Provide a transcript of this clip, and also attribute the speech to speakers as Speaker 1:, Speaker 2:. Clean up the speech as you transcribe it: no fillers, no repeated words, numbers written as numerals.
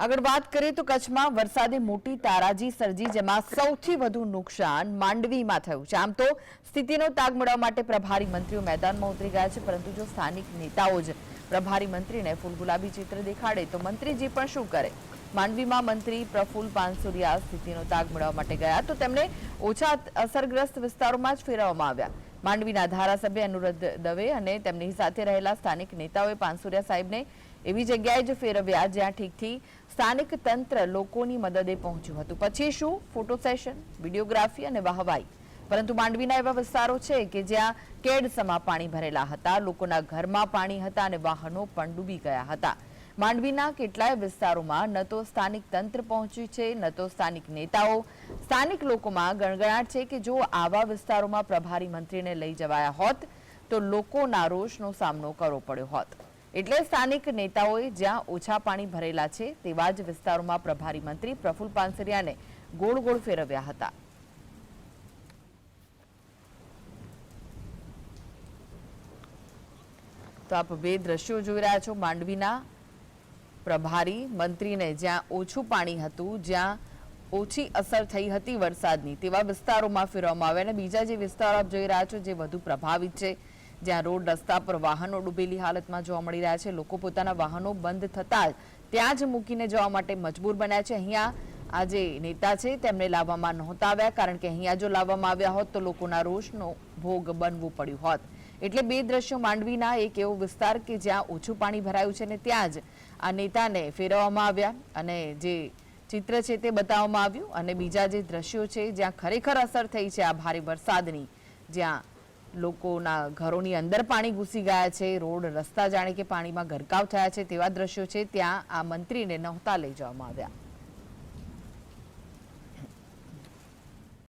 Speaker 1: આગળ વાત કરીએ તો કચ્છમાં વરસાદે મોટી તારાજી સર્જી, જેમાં સૌથી વધુ નુકસાન માંડવીમાં થયું છે। આમ તો સ્થિતિનો તાગ મેળવવા માટે પ્રભારી મંત્રીઓ મેદાનમાં ઉતરી ગયા છે, પરંતુ જો સ્થાનિક નેતાઓ જ પ્રભારી મંત્રીને ફૂલગુલાબી ચિત્ર દેખાડે તો મંત્રીજી પણ શું કરે। માંડવીમાં મંત્રી પ્રફુલ પાનસુરિયા સ્થિતિનો તાગ મેળવવા માટે ગયા તો તેમને ઓછા અસરગ્રસ્ત વિસ્તારોમાં જ ફેરવવામાં આવ્યા। માંડવીના ધારાસભ્ય અનુરુદ્ધ દવે અને તેમની સાથે રહેલા સ્થાનિક નેતાઓએ પાનસુરિયા સાહેબને એવી જગ્યાએ જ ફેરવ્યા જ્યાં ઠીકથી સ્થાનિક તંત્ર લોકોની મદદે પહોંચ્યું હતું। પછી શું ફોટો સેશન, વિડીયોગ્રાફી અને વાહવાઈ, પરંતુ માંડવીના એવા વિસ્તારો છે કે જ્યાં કેડસમાં પાણી ભરેલા હતા, લોકોના ઘરમાં પાણી હતા અને વાહનો પણ ડૂબી ગયા હતા। માંડવીના કેટલાય વિસ્તારોમાં ન તો સ્થાનિક તંત્ર પહોંચ્યું છે, ન તો સ્થાનિક નેતાઓ। સ્થાનિક લોકોમાં ગણગણાટ છે કે જો આવા વિસ્તારોમાં પ્રભારી મંત્રીને લઈ જવાયા હોત તો લોકોના રોષનો સામનો કરવો પડ્યો હોત। એટલે સ્થાનિક નેતાઓએ જ્યાં ઓછા પાણી ભરેલા છે તેવા જ વિસ્તારોમાં પ્રભારી મંત્રી પ્રફુલ પાનસરિયાને ગોળ ગોળ ફેરવ્યા હતા। તો આપ બે દ્રશ્યો જોઈ રહ્યા છો માંડવીના પ્રભારી મંત્રીને જ્યાં ઓછું પાણી હતું, જ્યાં ઓછી અસર થઈ હતી વરસાદની, તેવા વિસ્તારોમાં ફેરવવામાં આવ્યા અને બીજા જે વિસ્તારો આપ જોઈ રહ્યા છો જે વધુ પ્રભાવિત છે, જ્યાં રોડ રસ્તા પર વાહનો ડૂબેલી હાલતમાં જોવા મળી રહ્યા છે, લોકો પોતાના વાહનો બંધ થતા ત્યાં જ મૂકીને જવા માટે મજબૂર બન્યા છે। અહીંયા આ જે નેતા છે તેમને લાવવામાં નહોતા આવ્યા, કારણ કે અહીંયા જો લાવવામાં આવ્યા હોત તો લોકોના રોષનો ભોગ બનવું પડ્યું હોત। એટલે બે દ્રશ્યો માંડવીના એક એવો વિસ્તાર કે જ્યાં ઓછું પાણી ભરાયું છે અને ત્યાં જ આ નેતાને ફેરવવામાં આવ્યા અને જે ચિત્ર છે તે બતાવવામાં આવ્યું, અને બીજા જે દ્રશ્યો છે જ્યાં ખરેખર અસર થઈ છે આ ભારે વરસાદની, જ્યાં લોકોના ઘરોની અંદર પાણી ઘૂસી ગયા છે, રોડ રસ્તા જાણે કે પાણીમાં ગરકાવ થયા છે, તેવા દ્રશ્યો છે, ત્યાં આ મંત્રીને નહોતા લઈ જવામાં આવ્યા।